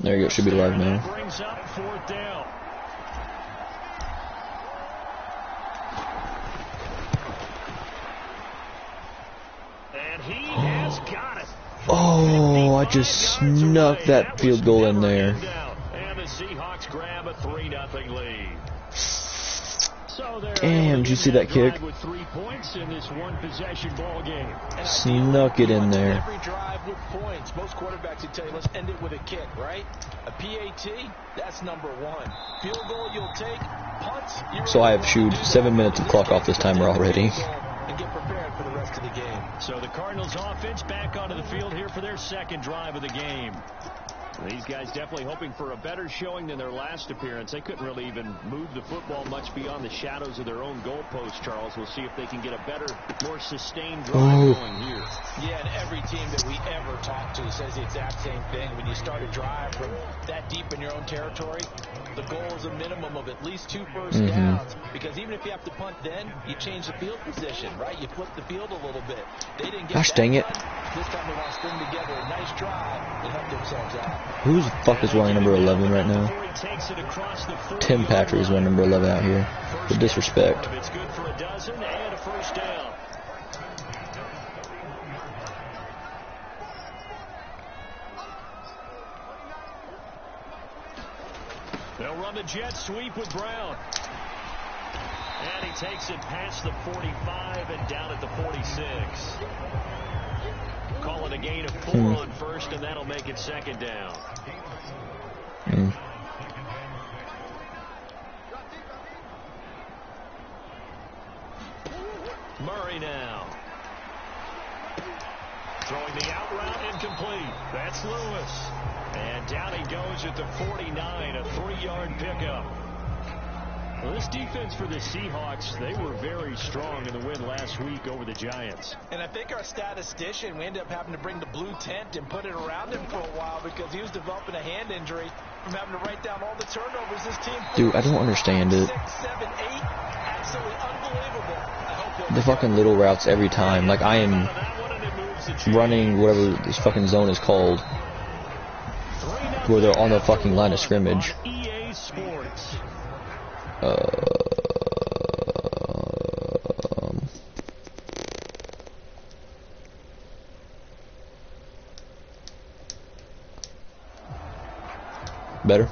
There you go. Should be live now. Brings up 4th down. And he has got it. Oh, I just snuck that field goal in there. And the Seahawks grab a 3-0 lead. Damn, did you see that kick? With 3 points in this one-possession ball game. Snuck it in there. Every drive with points. Most quarterbacks would tell you, let's end it with a kick, right? A PAT, that's number 1. Field goal you'll take. Punts. So I have chewed 7 minutes of clock off this timer already. And get prepared for the rest of the game. So the Cardinals offense back onto the field here for their 2nd drive of the game. These guys definitely hoping for a better showing than their last appearance. They couldn't really even move the football much beyond the shadows of their own goalpost, Charles. We'll see if they can get a better, more sustained drive going here. Yeah, and every team that we ever talk to says the exact same thing. When you start a drive from that deep in your own territory, the goal is a minimum of at least 2 first downs. Because even if you have to punt then, you change the field position, right? You flip the field a little bit. They didn't get Gosh dang it. This time they want to string together a nice drive and help themselves out. Who the fuck is wearing number 11 right now? Tim Patrick is wearing number 11 out here. The disrespect. It's good for a dozen and a 1st down. They'll run the jet sweep with Brown. And he takes it past the 45 and down at the 46. Call it a gain of 4 on 1st, and that'll make it 2nd down. Murray now. Throwing the out route incomplete. That's Lewis. And down he goes at the 49, a 3-yard pickup. Well, this defense for the Seahawks, they were very strong in the win last week over the Giants. And I think our statistician, we ended up having to bring the blue tent and put it around him for a while because he was developing a hand injury from having to write down all the turnovers this team. Dude, I don't understand it. 6, 7, 8, absolutely unbelievable. The fucking little routes every time. Like I am running whatever this fucking zone is called, where they're on the fucking line of scrimmage. Better.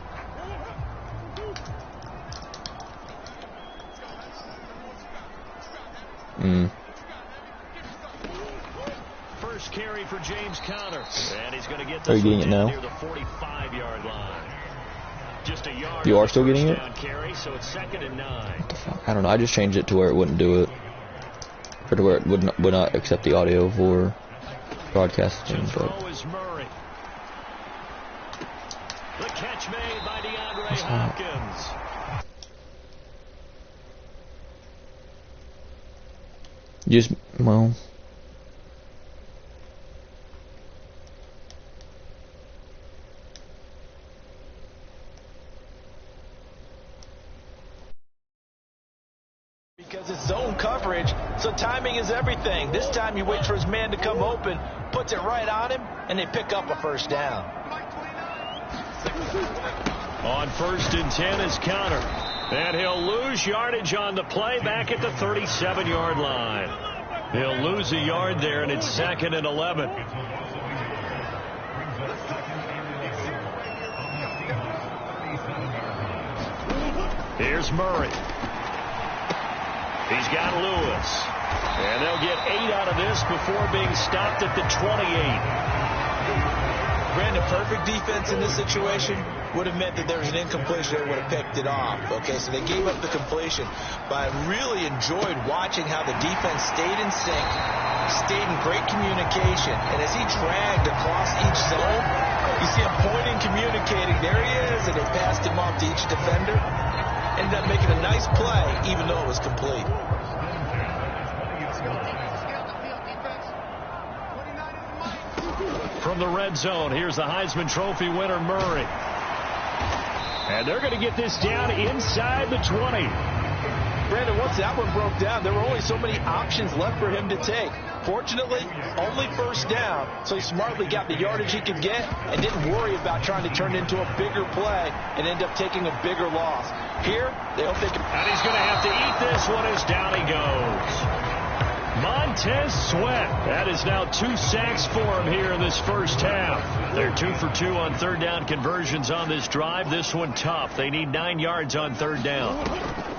First carry for James Conner, and he's going to get Are you getting it now? near the 45-yard line. Just a yard. You are still getting it? Carry, so it's 2nd and 9. What the fuck? I don't know. I just changed it to where it wouldn't do it, or to where it would not accept the audio for broadcasting. Throw is Murray. The catch made by DeAndre Hopkins. Just well. Because it's zone coverage, so timing is everything. This time you wait for his man to come open, puts it right on him, and they pick up a 1st down. On 1st and 10 is Conner. And he'll lose yardage on the play back at the 37-yard line. He'll lose a yard there, and it's 2nd and 11. Here's Murray. He's got Lewis. And they'll get 8 out of this before being stopped at the 28. Brandon, perfect defense in this situation would have meant that there was an incompletion that would have picked it off. Okay, so they gave up the completion. But I really enjoyed watching how the defense stayed in sync, stayed in great communication. And as he dragged across each zone, you see him pointing, communicating. There he is, and they passed him off to each defender. Ended up making a nice play, even though it was complete. From the red zone, here's the Heisman Trophy winner, Murray. And they're going to get this down inside the 20. Brandon, once that one broke down, there were only so many options left for him to take. Fortunately, only first down, so he smartly got the yardage he could get and didn't worry about trying to turn it into a bigger play and end up taking a bigger loss. Here, they hope they can... And he's going to have to eat this one as down he goes. Montez Sweat. That is now 2 sacks for him here in this first half. They're 2 for 2 on third down conversions on this drive. This one tough. They need 9 yards on third down.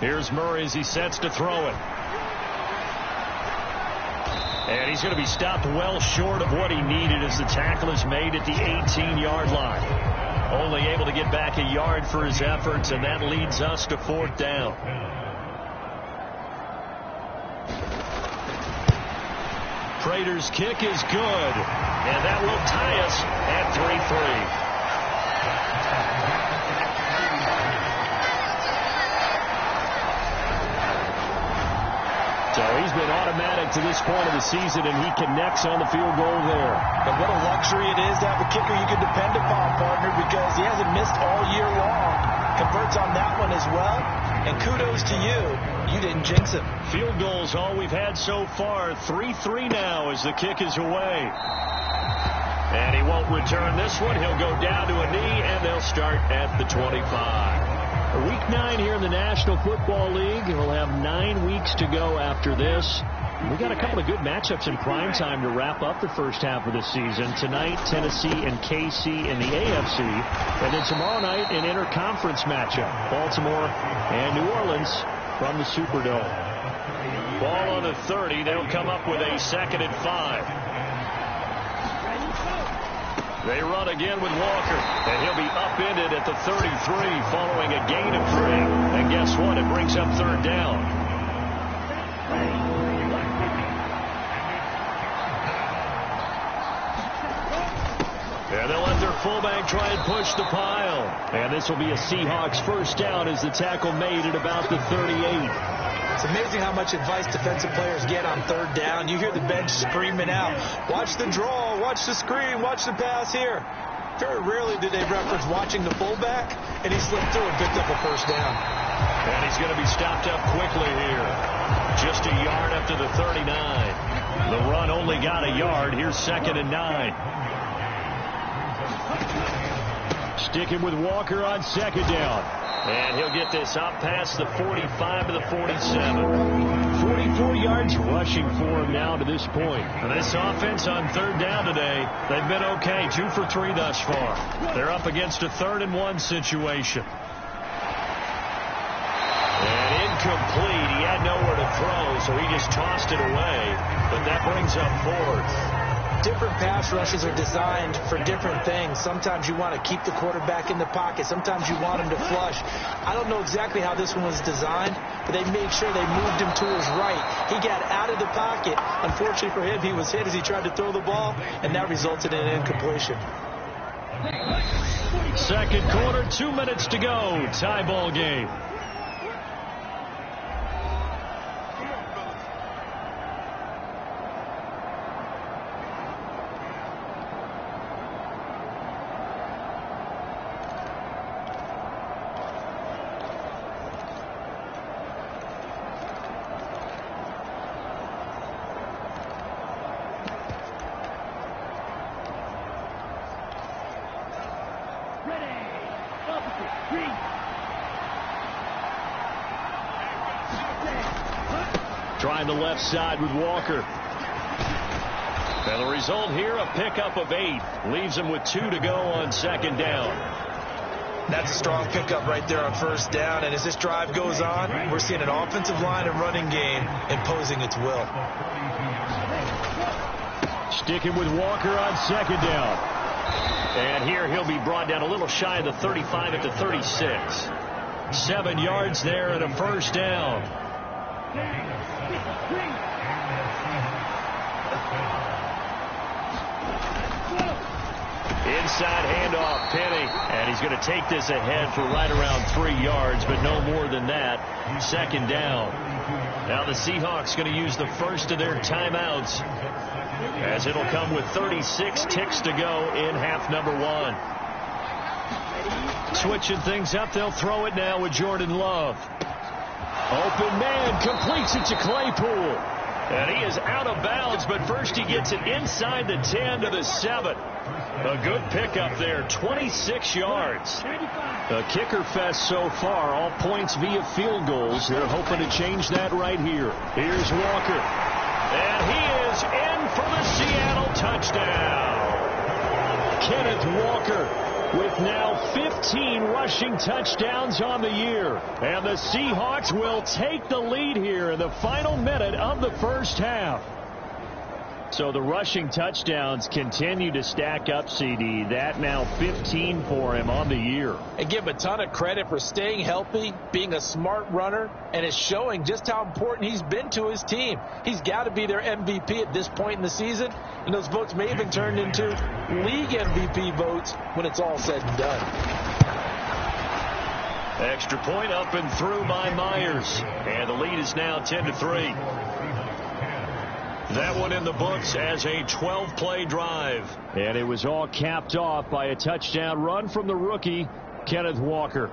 Here's Murray as he sets to throw it. And he's going to be stopped well short of what he needed as the tackle is made at the 18-yard line. Only able to get back a yard for his efforts, and that leads us to fourth down. Prater's kick is good, and that will tie us at 3-3. So he's been automatic to this point of the season, and he connects on the field goal there. And what a luxury it is to have a kicker you can depend upon, partner, because he hasn't missed all year long. Converts on that one as well, and kudos to you. You didn't jinx him. Field goals all we've had so far. 3-3 now as the kick is away. And he won't return this one. He'll go down to a knee, and they'll start at the 25. Week 9 here in the National Football League. We'll have 9 weeks to go after this. We got a couple of good matchups in prime time to wrap up the first half of the season. Tonight, Tennessee and KC in the AFC. And then tomorrow night, an interconference matchup. Baltimore and New Orleans from the Superdome. Ball on the 30. They'll come up with a 2nd and 5. They run again with Walker, and he'll be upended at the 33 following a gain of 3. And guess what? It brings up third down. And they'll let their fullback try and push the pile. And this will be a Seahawks first down as the tackle made at about the 38. It's amazing how much advice defensive players get on third down. You hear the bench screaming out, watch the draw, watch the screen, watch the pass here. Very rarely do they reference watching the fullback, and he slipped through and picked up a first down. And he's going to be stopped up quickly here. Just a yard up to the 39. The run only got a yard. Here's 2nd and 9. Sticking with Walker on 2nd down. And he'll get this up past the 45 to the 47. 44 yards rushing for him now to this point. And this offense on third down today, they've been okay. 2 for 3 thus far. They're up against a 3rd and 1 situation. And incomplete. He had nowhere to throw, so he just tossed it away. But that brings up 4th. Different pass rushes are designed for different things. Sometimes you want to keep the quarterback in the pocket. Sometimes you want him to flush. I don't know exactly how this one was designed, but they made sure they moved him to his right. He got out of the pocket. Unfortunately for him, he was hit as he tried to throw the ball, and that resulted in an incompletion. Second quarter, 2 minutes to go. Tie ball game. Trying the left side with Walker. And the result here, a pickup of 8. Leaves him with 2 to go on 2nd down. That's a strong pickup right there on first down. And as this drive goes on, we're seeing an offensive line and running game imposing its will. Sticking with Walker on 2nd down. And here he'll be brought down a little shy of the 35 at the 36. 7 yards there and a first down. Inside handoff, Penny. And he's going to take this ahead for right around 3 yards, but no more than that. 2nd down. Now the Seahawks going to use the first of their timeouts, as it'll come with 36 ticks to go in half number 1. Switching things up, they'll throw it now with Jordan Love. Open man completes it to Claypool. And he is out of bounds, but first he gets it inside the 10 to the 7. A good pickup there, 26 yards. A kicker fest so far, all points via field goals. They're hoping to change that right here. Here's Walker. And he is in for the Seattle touchdown. Kenneth Walker with now 15 rushing touchdowns on the year. And the Seahawks will take the lead here in the final minute of the first half. So the rushing touchdowns continue to stack up, CD. That now 15 for him on the year. And give him a ton of credit for staying healthy, being a smart runner, and it's showing just how important he's been to his team. He's got to be their MVP at this point in the season, and those votes may even turn into league MVP votes when it's all said and done. Extra point up and through by Myers. And the lead is now 10-3. That one in the books as a 12-play drive. And it was all capped off by a touchdown run from the rookie, Kenneth Walker.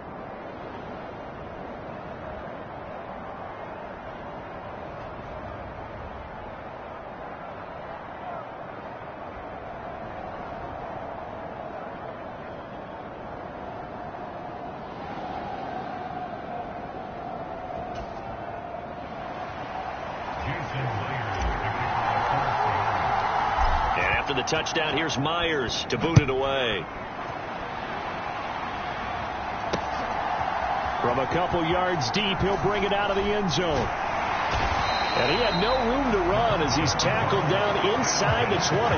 The touchdown. Here's Myers to boot it away. From a couple yards deep, he'll bring it out of the end zone. And he had no room to run as he's tackled down inside the 20.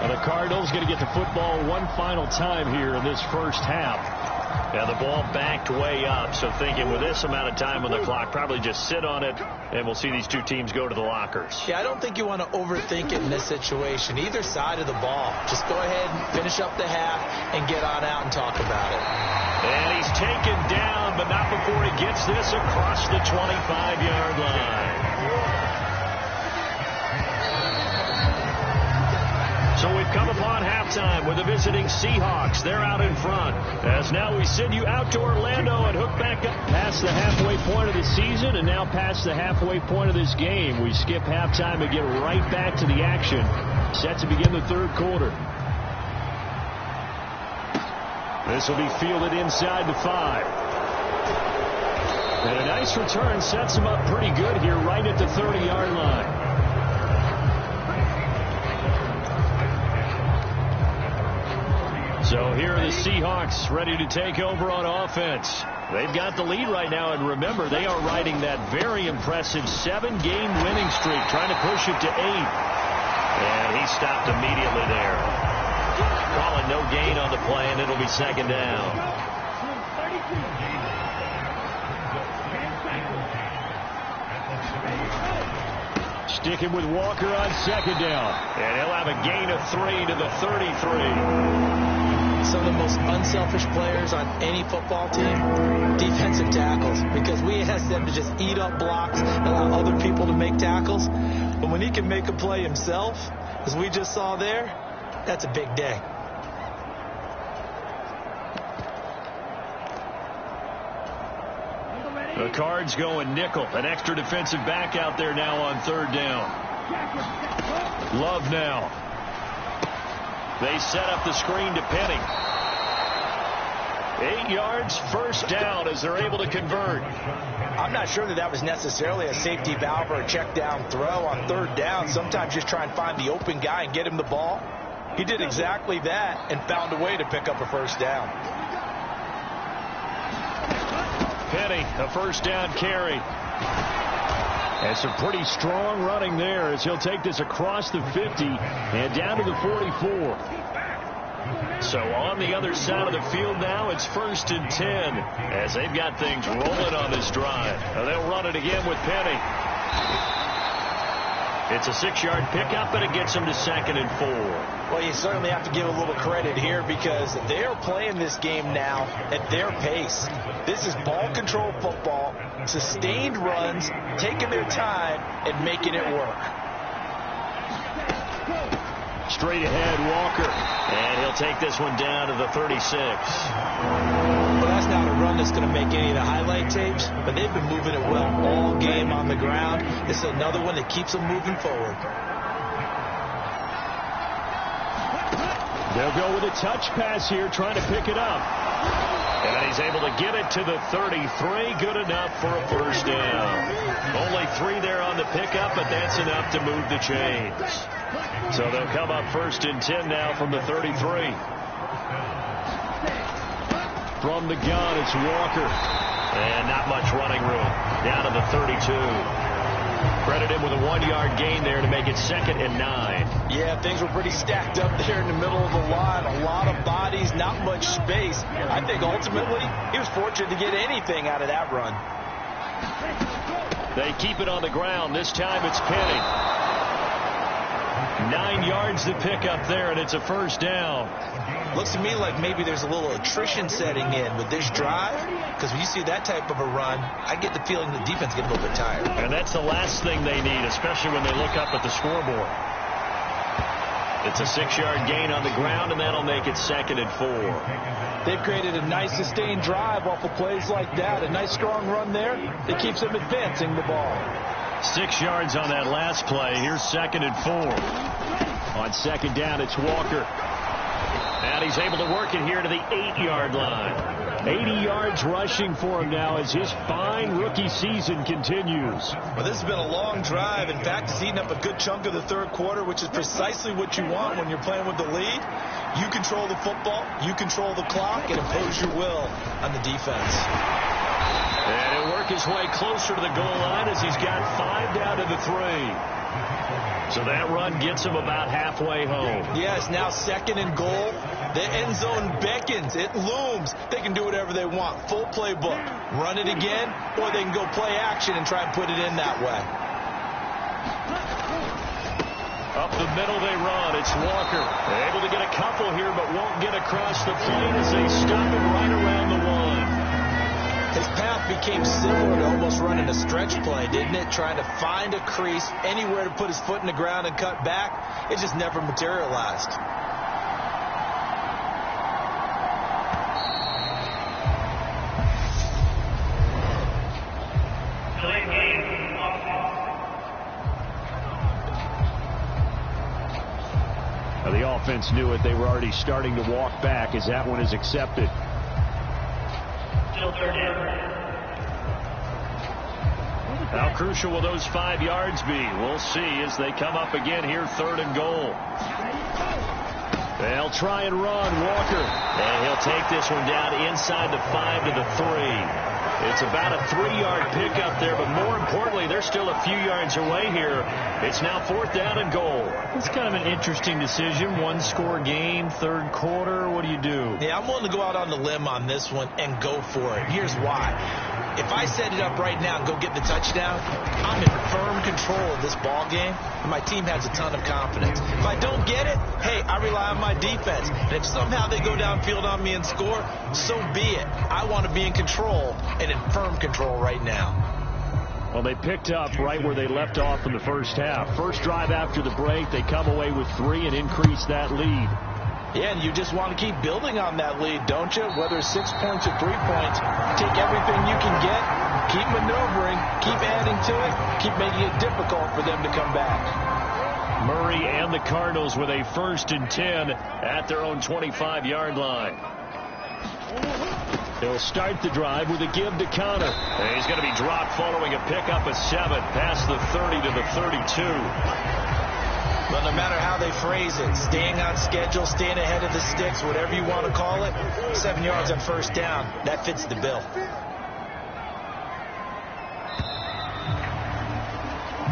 And the Cardinals going to get the football one final time here in this first half. Now the ball backed way up, so thinking with this amount of time on the clock, probably just sit on it, and we'll see these two teams go to the lockers. Yeah, I don't think you want to overthink it in this situation. Either side of the ball. Just go ahead and finish up the half and get on out and talk about it. And he's taken down, but not before he gets this across the 25-yard line. So we've come upon halftime with the visiting Seahawks. They're out in front. As now we send you out to Orlando and hook back up past the halfway point of the season and now past the halfway point of this game. We skip halftime and get right back to the action. Set to begin the third quarter. This will be fielded inside the 5. And a nice return sets him up pretty good here right at the 30-yard line. So here are the Seahawks ready to take over on offense. They've got the lead right now, and remember, they are riding that very impressive 7-game winning streak, trying to push it to 8. And he stopped immediately there. Calling no gain on the play, and it'll be second down. Sticking with Walker on second down. And he'll have a gain of 3 to the 33. Some of the most unselfish players on any football team, defensive tackles, because we ask them to just eat up blocks, allow other people to make tackles. But when he can make a play himself, as we just saw there, that's a big day. The Cards going nickel. An extra defensive back out there now on third down. Love now. They set up the screen to Penny. 8 yards, first down as they're able to convert. I'm not sure that was necessarily a safety valve or a check down throw on third down. Sometimes just try and find the open guy and get him the ball. He did exactly that and found a way to pick up a first down. Penny, a first down carry. And some pretty strong running there as he'll take this across the 50 and down to the 44. So on the other side of the field now, it's 1st and 10 as they've got things rolling on this drive. Now they'll run it again with Penny. It's a 6-yard pickup, and it gets them to 2nd and 4. Well, you certainly have to give a little credit here because they're playing this game now at their pace. This is ball control football, sustained runs, taking their time, and making it work. Straight ahead, Walker. And he'll take this one down to the 36. that's going to make any of the highlight tapes, but they've been moving it well all game on the ground. This is another one that keeps them moving forward. They'll go with a touch pass here, trying to pick it up. And he's able to get it to the 33. Good enough for a first down. Only 3 there on the pickup, but that's enough to move the chains. So they'll come up 1st and 10 now from the 33. From the gun, it's Walker. And not much running room. Down to the 32. Credit him with a 1-yard gain there to make it 2nd and 9. Yeah, things were pretty stacked up there in the middle of the line. A lot of bodies, not much space. I think ultimately he was fortunate to get anything out of that run. They keep it on the ground. This time it's Penny. 9 yards to pick up there, and it's a first down. Looks to me like maybe there's a little attrition setting in with this drive, because when you see that type of a run, I get the feeling the defense gets a little bit tired. And that's the last thing they need, especially when they look up at the scoreboard. It's a 6-yard gain on the ground, and that'll make it 2nd and 4. They've created a nice sustained drive off of plays like that. A nice strong run there that keeps them advancing the ball. 6 yards on that last play. Here's 2nd and 4. On 2nd down, it's Walker. And he's able to work it here to the 8-yard line. 80 yards rushing for him now as his fine rookie season continues. Well, this has been a long drive. In fact, it's eaten up a good chunk of the 3rd quarter, which is precisely what you want when you're playing with the lead. You control the football, you control the clock, and impose your will on the defense. And he'll work his way closer to the goal line as he's got 5 down to the 3. So that run gets him about halfway home. Yes, now 2nd and goal. The end zone beckons. It looms. They can do whatever they want. Full playbook. Run it again, or they can go play action and try and put it in that way. Up the middle they run. It's Walker. They're able to get a couple here, but won't get across the plate as they stop him right around the 1. His path became similar to almost running a stretch play, didn't it? Trying to find a crease, anywhere to put his foot in the ground and cut back. It just never materialized. Now the offense knew it. They were already starting to walk back as that one is accepted. How crucial will those 5 yards be? We'll see as they come up again here, 3rd and goal. They'll try and run. Walker. And he'll take this one down inside the 5 to the 3. It's about a 3-yard pickup there, but more importantly, they're still a few yards away here. It's now 4th down and goal. It's kind of an interesting decision. 1-score game, 3rd quarter. What do you do? Yeah, I'm willing to go out on the limb on this one and go for it. Here's why. If I set it up right now and go get the touchdown, I'm in firm control of this ball game, and my team has a ton of confidence. If I don't get it, hey, I rely on my defense. And if somehow they go downfield on me and score, so be it. I want to be in control and in firm control right now. Well, they picked up right where they left off in the first half. First drive after the break, they come away with 3 and increase that lead. Yeah, and you just want to keep building on that lead, don't you? Whether it's 6 points or 3 points, take everything you can get, keep maneuvering, keep adding to it, keep making it difficult for them to come back. Murray and the Cardinals with a 1st and 10 at their own 25-yard line. They'll start the drive with a give to Connor. And he's going to be dropped following a pickup of 7 past the 30 to the 32. But no matter how they phrase it, staying on schedule, staying ahead of the sticks, whatever you want to call it, 7 yards on 1st down, that fits the bill.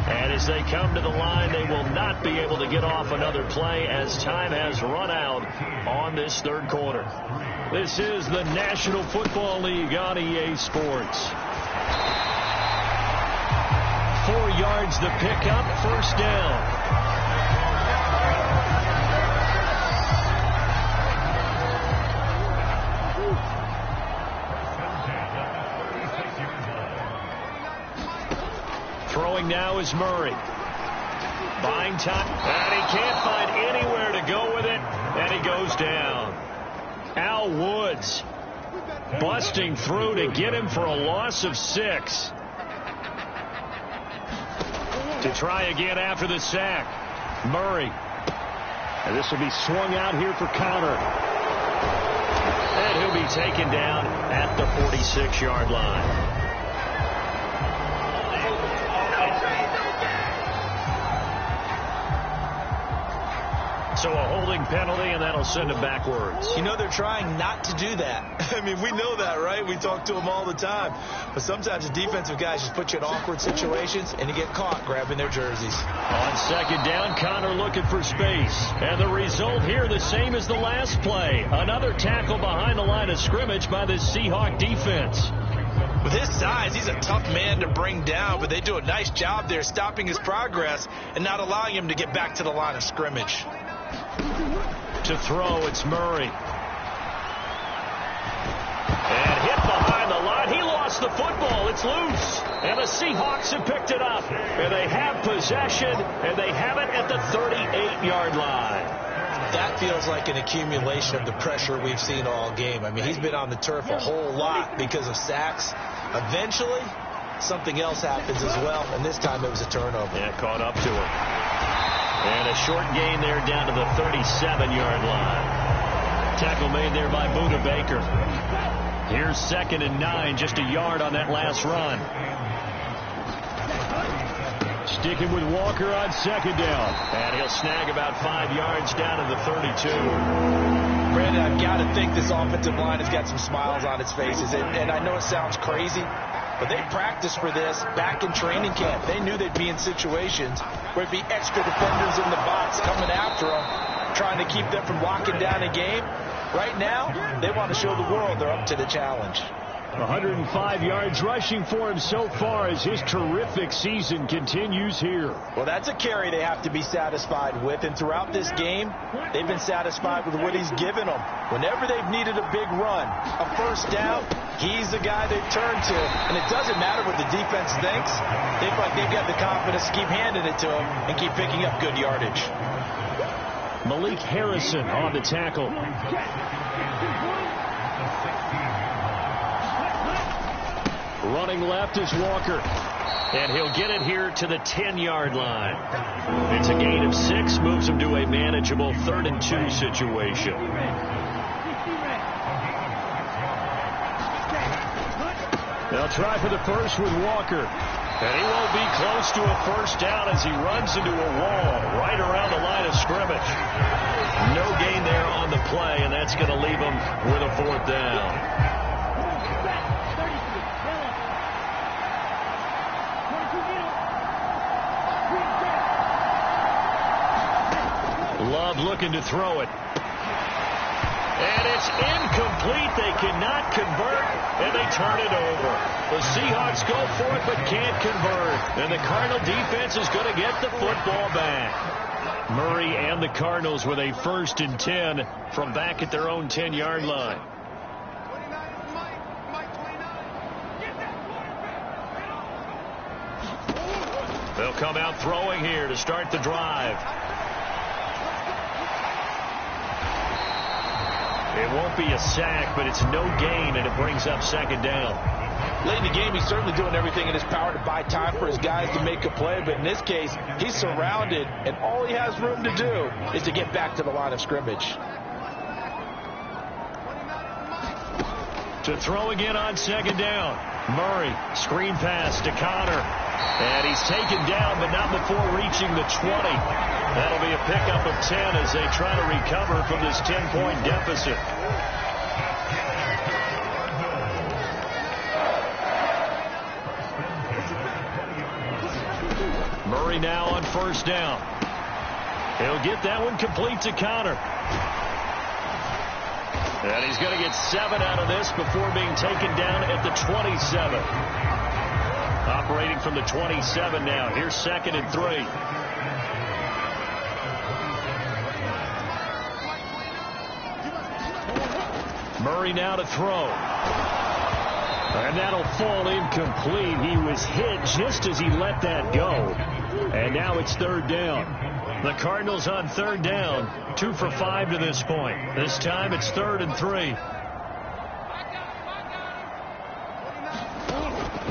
And as they come to the line, they will not be able to get off another play as time has run out on this 3rd quarter. This is the National Football League on EA Sports. 4 yards to pick up, 1st down. Throwing now is Murray. Buying time. And he can't find anywhere to go with it. And he goes down. Al Woods Busting through to get him for a loss of 6. To try again after the sack. Murray. And this will be swung out here for Connor. And he'll be taken down at the 46-yard line. So a holding penalty, and that'll send him backwards. You know, they're trying not to do that. I mean, we know that, right? We talk to them all the time. But sometimes the defensive guys just put you in awkward situations, and you get caught grabbing their jerseys. On second down, Connor looking for space. And the result here the same as the last play. Another tackle behind the line of scrimmage by the Seahawk defense. With his size, he's a tough man to bring down, but they do a nice job there stopping his progress and not allowing him to get back to the line of scrimmage. To throw, it's Murray. And hit behind the line. He lost the football. It's loose. And the Seahawks have picked it up. And they have possession, and they have it at the 38-yard line. That feels like an accumulation of the pressure we've seen all game. I mean, he's been on the turf a whole lot because of sacks. Eventually, something else happens as well, and this time it was a turnover. Yeah, caught up to him. And a short gain there down to the 37-yard line. Tackle made there by Buda Baker. Here's 2nd and 9, just a yard on that last run. Sticking with Walker on second down. And he'll snag about 5 yards down to the 32. Brandon, I've got to think this offensive line has got some smiles on its faces. And I know it sounds crazy, but they practiced for this back in training camp. They knew they'd be in situations where it'd be extra defenders in the box coming after them, trying to keep them from locking down a game. Right now, they want to show the world they're up to the challenge. 105 yards rushing for him so far as his terrific season continues here. Well, that's a carry they have to be satisfied with, and throughout this game, they've been satisfied with what he's given them. Whenever they've needed a big run, a first down, he's the guy they turn to, and it doesn't matter what the defense thinks. They feel like they've got the confidence to keep handing it to him and keep picking up good yardage. Malik Harrison on the tackle. Running left is Walker. And he'll get it here to the 10-yard line. It's a gain of 6, moves him to a manageable 3rd and 2 situation. They'll try for the first with Walker. And he won't be close to a first down as he runs into a wall right around the line of scrimmage. No gain there on the play, and that's going to leave him with a 4th down. Love looking to throw it. And it's incomplete. They cannot convert, and they turn it over. The Seahawks go for it but can't convert. And the Cardinal defense is going to get the football back. Murray and the Cardinals with a 1st and 10 from back at their own 10-yard line. They'll come out throwing here to start the drive. It won't be a sack, but it's no gain, and it brings up 2nd down. Late in the game, he's certainly doing everything in his power to buy time for his guys to make a play, but in this case, he's surrounded, and all he has room to do is to get back to the line of scrimmage. To throw again on 2nd down. Murray, screen pass to Connor. And he's taken down, but not before reaching the 20. That'll be a pickup of 10 as they try to recover from this 10-point deficit. Murray now on 1st down. He'll get that one complete to Connor. And he's going to get 7 out of this before being taken down at the 27. Operating from the 27 now. Here's 2nd and 3. Murray now to throw. And that'll fall incomplete. He was hit just as he let that go. And now it's 3rd down. The Cardinals on 3rd down. 2 for 5 to this point. This time it's 3rd and 3.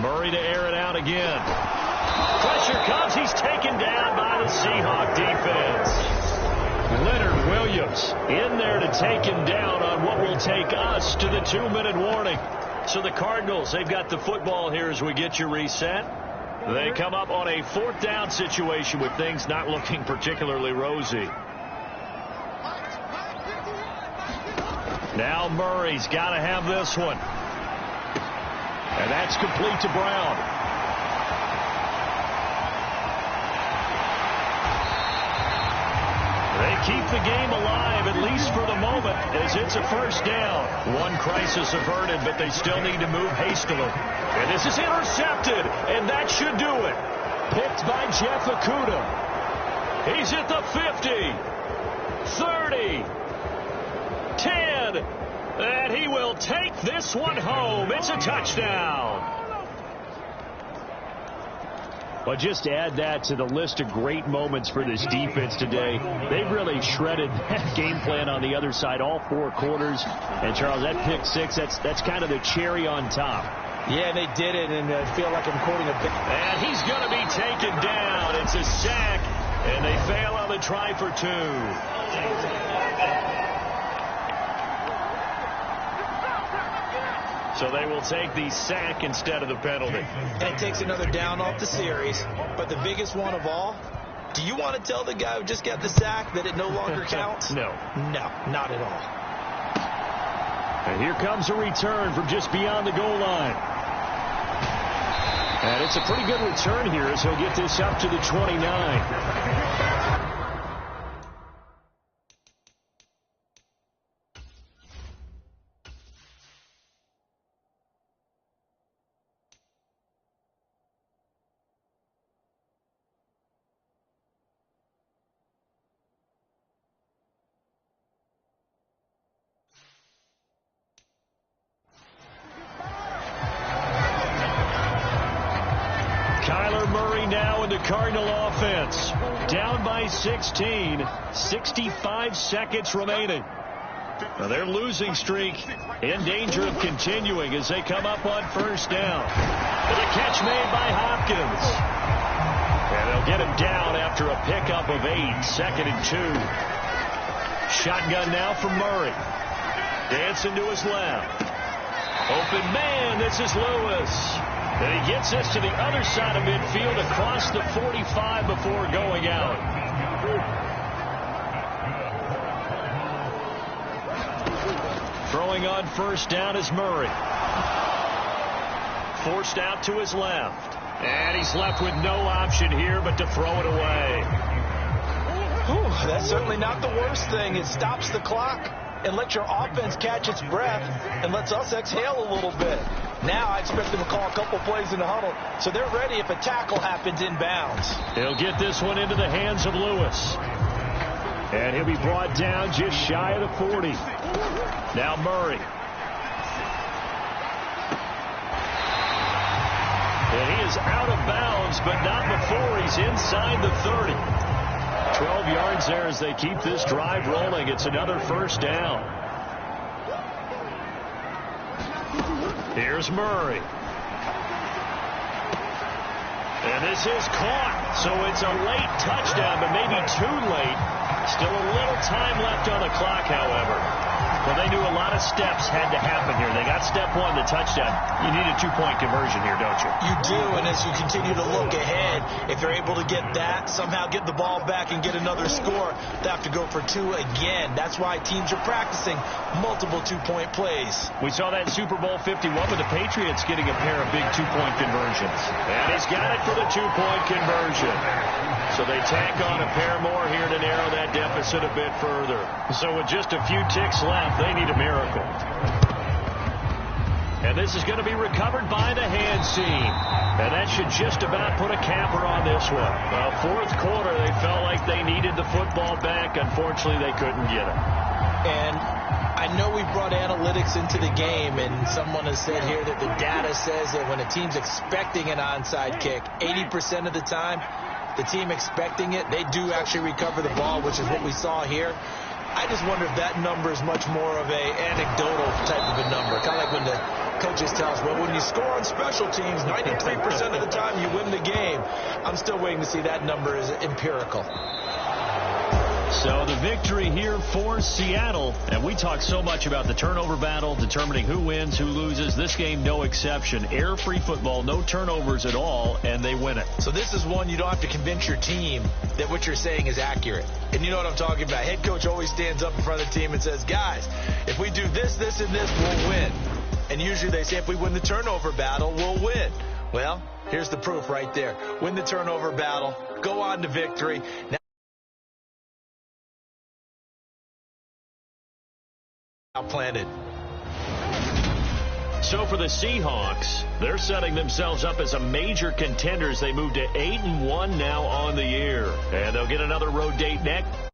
Murray to air it out again. Pressure comes. He's taken down by the Seahawks defense. Leonard Williams in there to take him down on what will take us to the 2-minute warning. So the Cardinals, they've got the football here as we get you reset. They come up on a 4th down situation with things not looking particularly rosy. Now Murray's got to have this one. And that's complete to Brown. They keep the game alive, at least for the moment, as it's a 1st down. One crisis averted, but they still need to move hastily. And this is intercepted, and that should do it. Picked by Jeff Okudah. He's at the 50, 30, 10, and he will take this one home. It's a touchdown. Well, just to add that to the list of great moments for this defense today, they've really shredded that game plan on the other side all 4 quarters. And, Charles, that pick 6, that's kind of the cherry on top. Yeah, they did it, and I feel like I'm quoting a bit. And he's going to be taken down. It's a sack, and they fail on the try for 2. So they will take the sack instead of the penalty. And it takes another down off the series. But the biggest one of all, do you want to tell the guy who just got the sack that it no longer counts? No. No, not at all. And here comes a return from just beyond the goal line. And it's a pretty good return here as he'll get this up to the 29. Cardinal offense down by 16, 65 seconds remaining. Now their losing streak in danger of continuing as they come up on 1st down. And a catch made by Hopkins. And they'll get him down after a pickup of 8, 2nd and 2. Shotgun now from Murray. Dancing to his left. Open man, this is Lewis. And he gets this to the other side of midfield across the 45 before going out. Throwing on 1st down is Murray. Forced out to his left. And he's left with no option here but to throw it away. Whew, that's certainly not the worst thing. It stops the clock and lets your offense catch its breath and lets us exhale a little bit. Now I expect them to call a couple plays in the huddle, so they're ready if a tackle happens inbounds. He'll get this one into the hands of Lewis. And he'll be brought down just shy of the 40. Now Murray. And he is out of bounds, but not before he's inside the 30. 12 yards there as they keep this drive rolling. It's another 1st down. Here's Murray. And this is caught. So it's a late touchdown, but maybe too late. Still a little time left on the clock, however. Well, they knew a lot of steps had to happen here. They got step 1, the touchdown. You need a 2-point conversion here, don't you? You do, and as you continue to look ahead, if they're able to get that, somehow get the ball back and get another score, they have to go for 2 again. That's why teams are practicing multiple 2-point plays. We saw that in Super Bowl 51 with the Patriots getting a pair of big 2-point conversions. And he's got it for the 2-point conversion. So they tack on a pair more here to narrow that deficit a bit further. So with just a few ticks left, they need a miracle. And this is going to be recovered by the hand seam. And that should just about put a capper on this one. Well, 4th quarter, they felt like they needed the football back. Unfortunately, they couldn't get it. And I know we brought analytics into the game, and someone has said here that the data says that when a team's expecting an onside kick, 80% of the time, the team expecting it, they do actually recover the ball, which is what we saw here. I just wonder if that number is much more of a anecdotal type of a number, kind coaches tell us, well, when you score on special teams, 93% of the time you win the game. I'm still waiting to see that number is empirical. So the victory here for Seattle. And we talk so much about the turnover battle, determining who wins, who loses. This game, no exception. Air-free football, no turnovers at all, and they win it. So this is one you don't have to convince your team that what you're saying is accurate. And you know what I'm talking about. Head coach always stands up in front of the team and says, guys, if we do this, this, and this, we'll win. And usually they say if we win the turnover battle, we'll win. Well, here's the proof right there. Win the turnover battle. Go on to victory. Now planted. So for the Seahawks, they're setting themselves up as a major contender as they move to 8-1 now on the year. And they'll get another road date next.